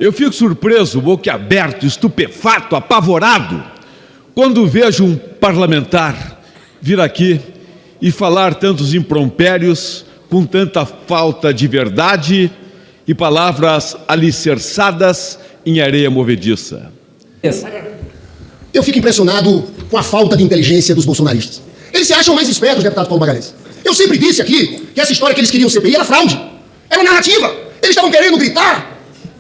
Eu fico surpreso, boquiaberto, estupefato, apavorado, quando vejo um parlamentar vir aqui e falar tantos impropérios, com tanta falta de verdade e palavras alicerçadas em areia movediça. Eu fico impressionado com a falta de inteligência dos bolsonaristas. Eles se acham mais espertos, deputado Paulo Magalhães. Eu sempre disse aqui que essa história que eles queriam CPI era fraude, era narrativa. Eles estavam querendo gritar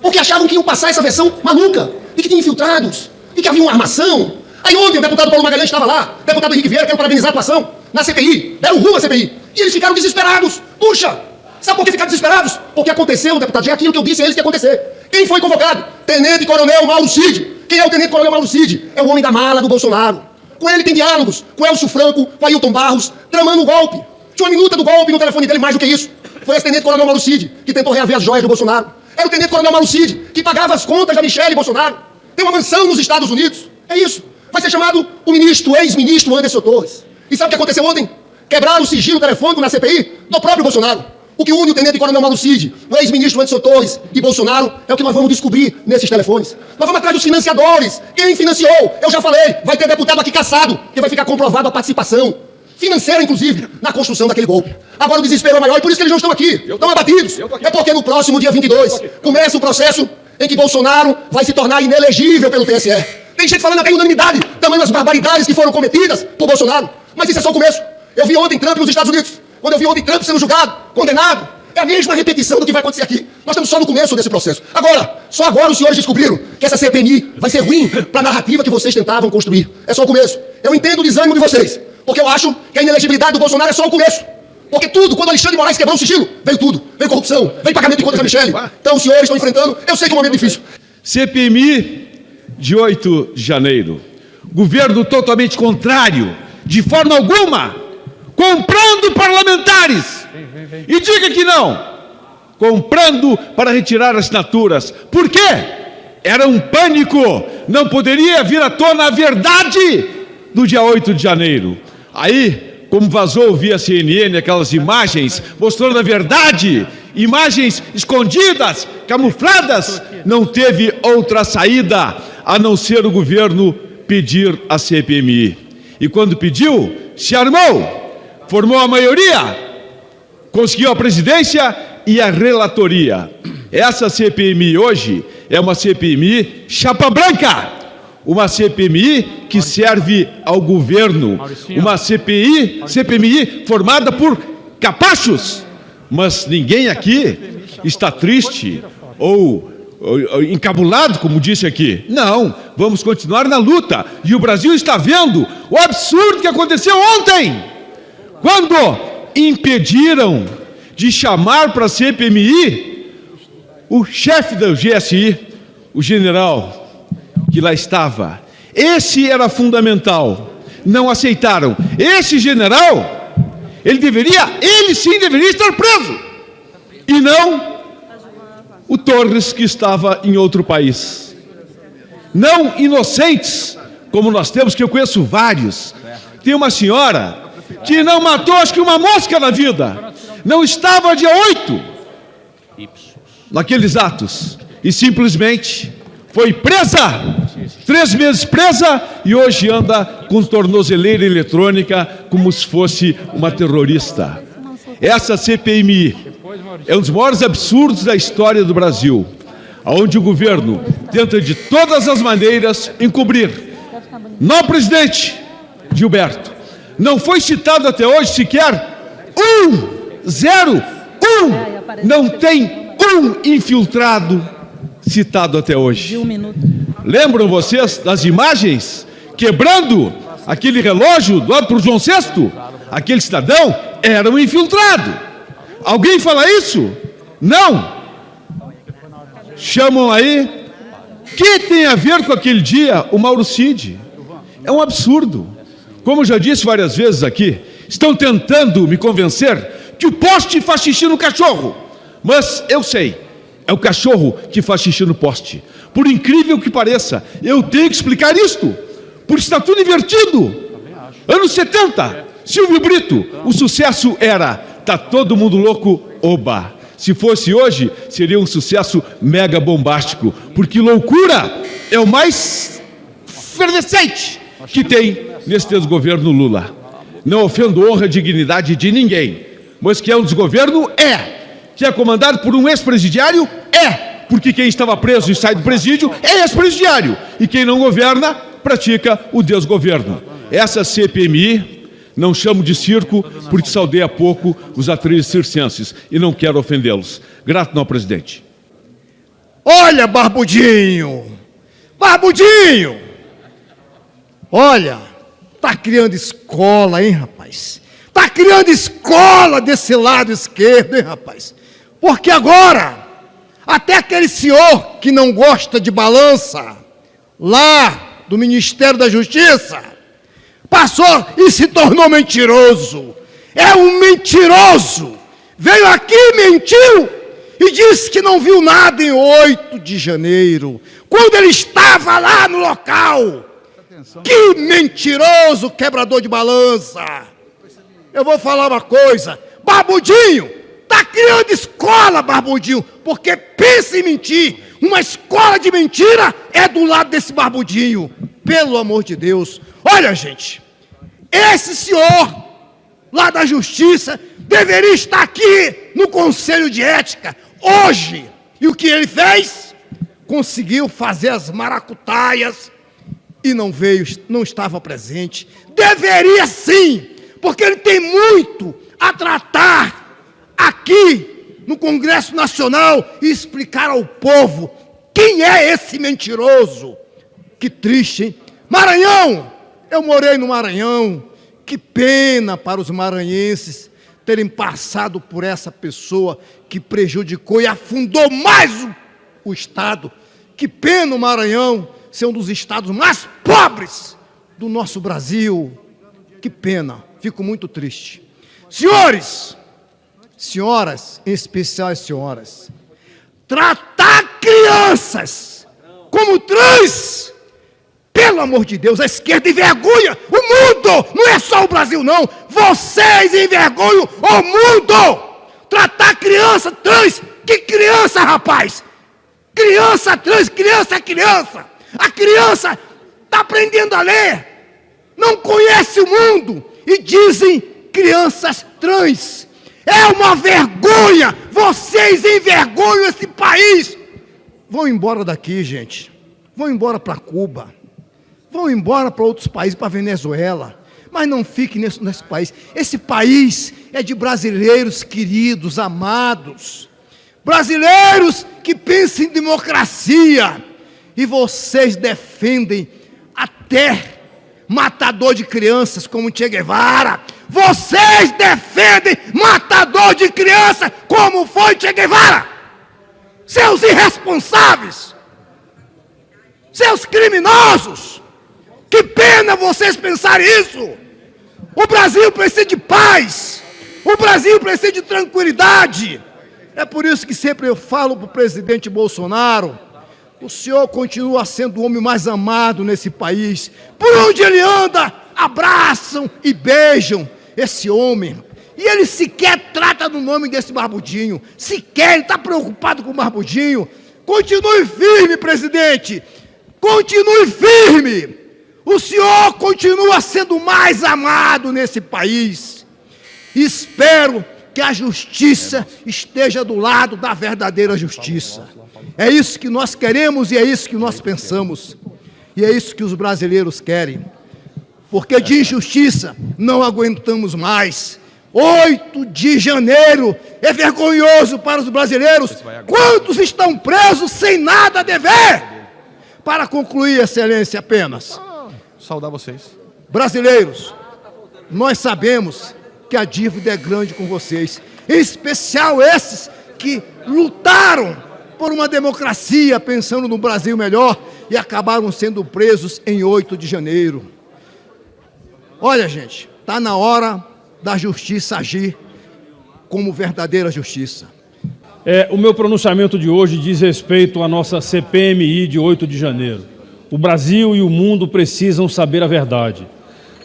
porque achavam que iam passar essa versão maluca, e que tinha infiltrados, e que havia uma armação. Aí ontem o deputado Paulo Magalhães estava lá, o deputado Henrique Vieira, quero parabenizar a atuação, na CPI, deram rumo à CPI, e eles ficaram desesperados. Puxa, sabe por que ficaram desesperados? Porque aconteceu, deputado, já aquilo que eu disse a eles que ia acontecer. Quem foi convocado? Tenente Coronel Mauro Cid. Quem é o Tenente Coronel Mauro Cid? É o homem da mala do Bolsonaro. Com ele tem diálogos, com Elcio Franco, com Ailton Barros, tramando um golpe. Tinha uma minuta do golpe no telefone dele, mais do que isso. Foi esse Tenente Coronel Mauro Cid que tentou reaver as joias do Bolsonaro. Era o Tenente Coronel Mauro Cid que pagava as contas da Michelle Bolsonaro. Tem uma mansão nos Estados Unidos. É isso. Vai ser chamado o ministro, ex-ministro Anderson Torres. E sabe o que aconteceu ontem? Quebraram o sigilo telefônico na CPI do próprio Bolsonaro. O que une o Tenente Coronel Mauro Cid, o ex-ministro Anderson Torres e Bolsonaro é o que nós vamos descobrir nesses telefones. Nós vamos atrás dos financiadores. Quem financiou? Eu já falei, vai ter deputado aqui caçado, que vai ficar comprovado a participação financeira, inclusive, na construção daquele golpe. Agora o desespero é maior e por isso que eles não estão aqui. Estão abatidos. É porque no próximo dia 22 começa o processo em que Bolsonaro vai se tornar inelegível pelo TSE. Tem gente falando até em unanimidade, tamanho as barbaridades que foram cometidas por Bolsonaro. Mas isso é só o começo. Eu vi ontem Trump nos Estados Unidos. Quando eu vi ontem Trump sendo julgado, condenado, é a mesma repetição do que vai acontecer aqui. Nós estamos só no começo desse processo. Agora, só agora os senhores descobriram que essa CPMI vai ser ruim para a narrativa que vocês tentavam construir. É só o começo. Eu entendo o desânimo de vocês, porque eu acho que a inelegibilidade do Bolsonaro é só o começo. Porque tudo, quando Alexandre de Moraes quebrou o sigilo, veio tudo. Veio corrupção, veio pagamento de contas da Michelle. Então os senhores estão enfrentando, eu sei que é um momento difícil. CPMI de 8 de janeiro. Governo totalmente contrário, de forma alguma, comprando parlamentares. E diga que não. Comprando para retirar assinaturas. Por quê? Era um pânico. Não poderia vir à tona a verdade do dia 8 de janeiro. Aí, como vazou via CNN aquelas imagens mostrando a verdade, imagens escondidas, camufladas, não teve outra saída a não ser o governo pedir a CPMI. E quando pediu, se armou, formou a maioria, conseguiu a presidência e a relatoria. Essa CPMI hoje é uma CPMI chapa branca, uma CPMI que serve ao governo, uma CPMI formada por capachos. Mas ninguém aqui está triste ou encabulado, como disse aqui. Não, vamos continuar na luta. E o Brasil está vendo o absurdo que aconteceu ontem, quando impediram de chamar para a CPMI o chefe do GSI, o general que lá estava. Esse era fundamental. Não aceitaram. Esse general, ele sim deveria estar preso. E não o Torres, que estava em outro país. Não inocentes, como nós temos, que eu conheço vários. Tem uma senhora que não matou, acho que uma mosca na vida. Não estava dia 8 naqueles atos. E simplesmente foi presa. 3 meses presa e hoje anda com tornozeleira eletrônica como se fosse uma terrorista. Essa CPMI é um dos maiores absurdos da história do Brasil, onde o governo tenta de todas as maneiras encobrir. Não, presidente Gilberto, não foi citado até hoje sequer não tem um infiltrado citado até hoje. Lembram vocês das imagens quebrando aquele relógio doado por João VI? Aquele cidadão era um infiltrado. Alguém fala isso? Não. Chamam aí. Que tem a ver com aquele dia o Mauro Cid? É um absurdo. Como eu já disse várias vezes aqui, estão tentando me convencer que o poste faz xixi no cachorro. Mas eu sei, é o cachorro que faz xixi no poste. Por incrível que pareça, eu tenho que explicar isto, porque está tudo invertido. Anos 70, Silvio Brito, o sucesso era "Tá todo mundo louco, oba". Se fosse hoje, seria um sucesso mega bombástico, porque loucura é o mais efervescente que tem nesse desgoverno Lula. Não ofendo honra e dignidade de ninguém, mas que é um desgoverno, que é comandado por um ex-presidiário, porque quem estava preso e sai do presídio é ex-presidiário, e quem não governa pratica o desgoverno. Essa CPMI não chamo de circo porque saudei há pouco os atrizes circenses e não quero ofendê-los. Grato não, presidente. Olha, Barbudinho! Barbudinho! Olha, tá criando escola, hein, rapaz? Tá criando escola desse lado esquerdo, hein, rapaz? Porque agora, até aquele senhor que não gosta de balança, lá do Ministério da Justiça, passou e se tornou mentiroso. É um mentiroso. Veio aqui, mentiu e disse que não viu nada em 8 de janeiro, quando ele estava lá no local. Que mentiroso, quebrador de balança. Eu vou falar uma coisa, Barbudinho, está criando escola, Barbudinho, porque pensa em mentir. Uma escola de mentira é do lado desse Barbudinho. Pelo amor de Deus. Olha, gente, esse senhor lá da Justiça deveria estar aqui no Conselho de Ética hoje. E o que ele fez? Conseguiu fazer as maracutaias e não veio, não estava presente. Deveria sim, porque ele tem muito a tratar aqui no Congresso Nacional e explicar ao povo quem é esse mentiroso. Que triste, hein? Maranhão! Eu morei no Maranhão. Que pena para os maranhenses terem passado por essa pessoa que prejudicou e afundou mais o Estado. Que pena o Maranhão ser um dos estados mais pobres do nosso Brasil. Que pena, fico muito triste. Senhores, senhoras, em especial as senhoras, tratar crianças como trans, pelo amor de Deus, a esquerda envergonha o mundo, não é só o Brasil não, vocês envergonham o mundo. Tratar criança trans, que criança, rapaz? Criança trans, criança é criança. A criança está aprendendo a ler, não conhece o mundo e dizem crianças trans. É uma vergonha, vocês envergonham esse país. Vão embora daqui, gente, vão embora para Cuba, vão embora para outros países, para Venezuela, mas não fiquem nesse país. Esse país é de brasileiros queridos, amados, brasileiros que pensam em democracia, e vocês defendem até matador de crianças como Che Guevara. Vocês defendem matador de crianças como foi Che Guevara. Seus irresponsáveis, seus criminosos. Que pena vocês pensarem isso. O Brasil precisa de paz. O Brasil precisa de tranquilidade. É por isso que sempre eu falo para o presidente Bolsonaro: o senhor continua sendo o homem mais amado nesse país. Por onde ele anda, abraçam e beijam esse homem. E ele sequer trata do nome desse Barbudinho. Sequer, ele está preocupado com o Barbudinho. Continue firme, presidente. Continue firme. O senhor continua sendo o mais amado nesse país. Espero que a justiça esteja do lado da verdadeira justiça. É isso que nós queremos e é isso que nós pensamos. E é isso que os brasileiros querem. Porque de injustiça não aguentamos mais. 8 de janeiro é vergonhoso para os brasileiros. Quantos estão presos sem nada a dever? Para concluir, excelência, apenas. Saudar vocês. Brasileiros, nós sabemos que a dívida é grande com vocês. Em especial esses que lutaram por uma democracia, pensando no Brasil melhor, e acabaram sendo presos em 8 de janeiro. Olha, gente, está na hora da justiça agir como verdadeira justiça. O meu pronunciamento de hoje diz respeito à nossa CPMI de 8 de janeiro. O Brasil e o mundo precisam saber a verdade.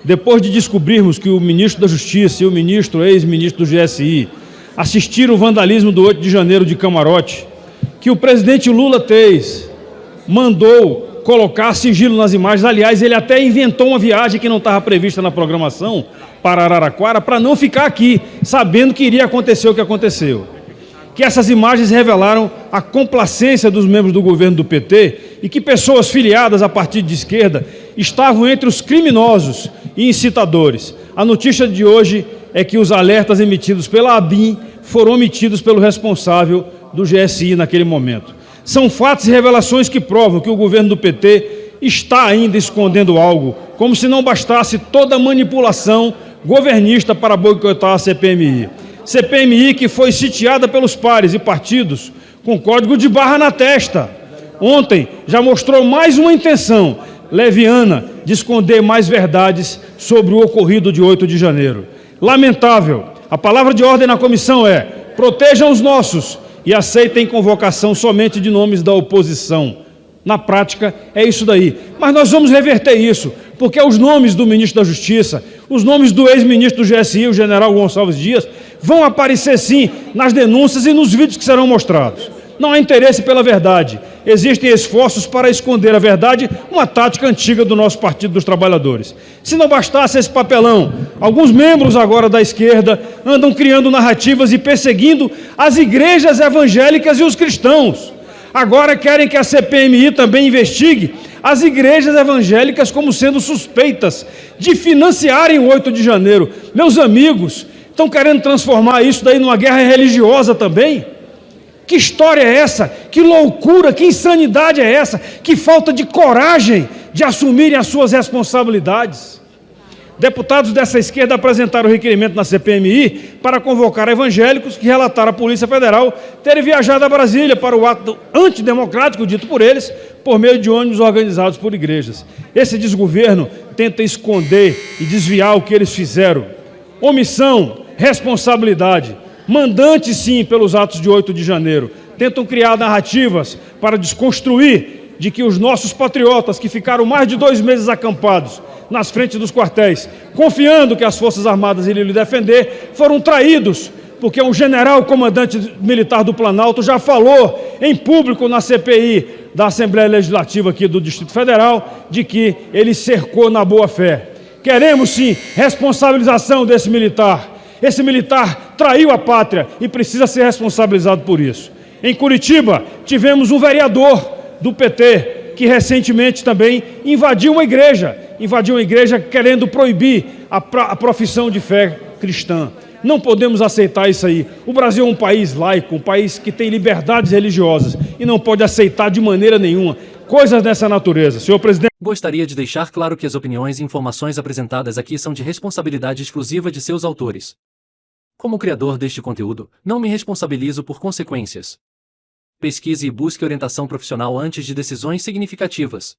Depois de descobrirmos que o ministro da Justiça e o ex-ministro do GSI assistiram o vandalismo do 8 de janeiro de camarote, que o presidente Lula mandou colocar sigilo nas imagens. Aliás, ele até inventou uma viagem que não estava prevista na programação para Araraquara, para não ficar aqui, sabendo que iria acontecer o que aconteceu. Que essas imagens revelaram a complacência dos membros do governo do PT e que pessoas filiadas a partido de esquerda estavam entre os criminosos e incitadores. A notícia de hoje é que os alertas emitidos pela ABIN foram omitidos pelo responsável do GSI naquele momento. São fatos e revelações que provam que o governo do PT está ainda escondendo algo, como se não bastasse toda a manipulação governista para boicotar a CPMI. CPMI que foi sitiada pelos pares e partidos com código de barra na testa. Ontem já mostrou mais uma intenção leviana de esconder mais verdades sobre o ocorrido de 8 de janeiro. Lamentável. A palavra de ordem na comissão é: protejam os nossos e aceitem convocação somente de nomes da oposição. Na prática, é isso daí. Mas nós vamos reverter isso, porque os nomes do ministro da Justiça, os nomes do ex-ministro do GSI, o general Gonçalves Dias, vão aparecer sim nas denúncias e nos vídeos que serão mostrados. Não há interesse pela verdade. Existem esforços para esconder a verdade, uma tática antiga do nosso Partido dos Trabalhadores. Se não bastasse esse papelão, alguns membros agora da esquerda andam criando narrativas e perseguindo as igrejas evangélicas e os cristãos. Agora querem que a CPMI também investigue as igrejas evangélicas como sendo suspeitas de financiarem o 8 de janeiro. Meus amigos, estão querendo transformar isso daí numa guerra religiosa também? Que história é essa? Que loucura, que insanidade é essa? Que falta de coragem de assumirem as suas responsabilidades. Deputados dessa esquerda apresentaram o requerimento na CPMI para convocar evangélicos que relataram à Polícia Federal terem viajado a Brasília para o ato antidemocrático dito por eles, por meio de ônibus organizados por igrejas. Esse desgoverno tenta esconder e desviar o que eles fizeram. Omissão, responsabilidade. Mandantes, sim, pelos atos de 8 de janeiro. Tentam criar narrativas para desconstruir de que os nossos patriotas, que ficaram mais de 2 meses acampados nas frentes dos quartéis, confiando que as Forças Armadas iriam lhe defender, foram traídos, porque um general comandante militar do Planalto já falou em público na CPI da Assembleia Legislativa aqui do Distrito Federal, de que ele cercou na boa-fé. Queremos, sim, responsabilização desse militar. Esse militar traiu a pátria e precisa ser responsabilizado por isso. Em Curitiba, tivemos um vereador do PT que recentemente também invadiu uma igreja querendo proibir a profissão de fé cristã. Não podemos aceitar isso aí. O Brasil é um país laico, um país que tem liberdades religiosas e não pode aceitar de maneira nenhuma coisas dessa natureza. Senhor presidente, gostaria de deixar claro que as opiniões e informações apresentadas aqui são de responsabilidade exclusiva de seus autores. Como criador deste conteúdo, não me responsabilizo por consequências. Pesquise e busque orientação profissional antes de decisões significativas.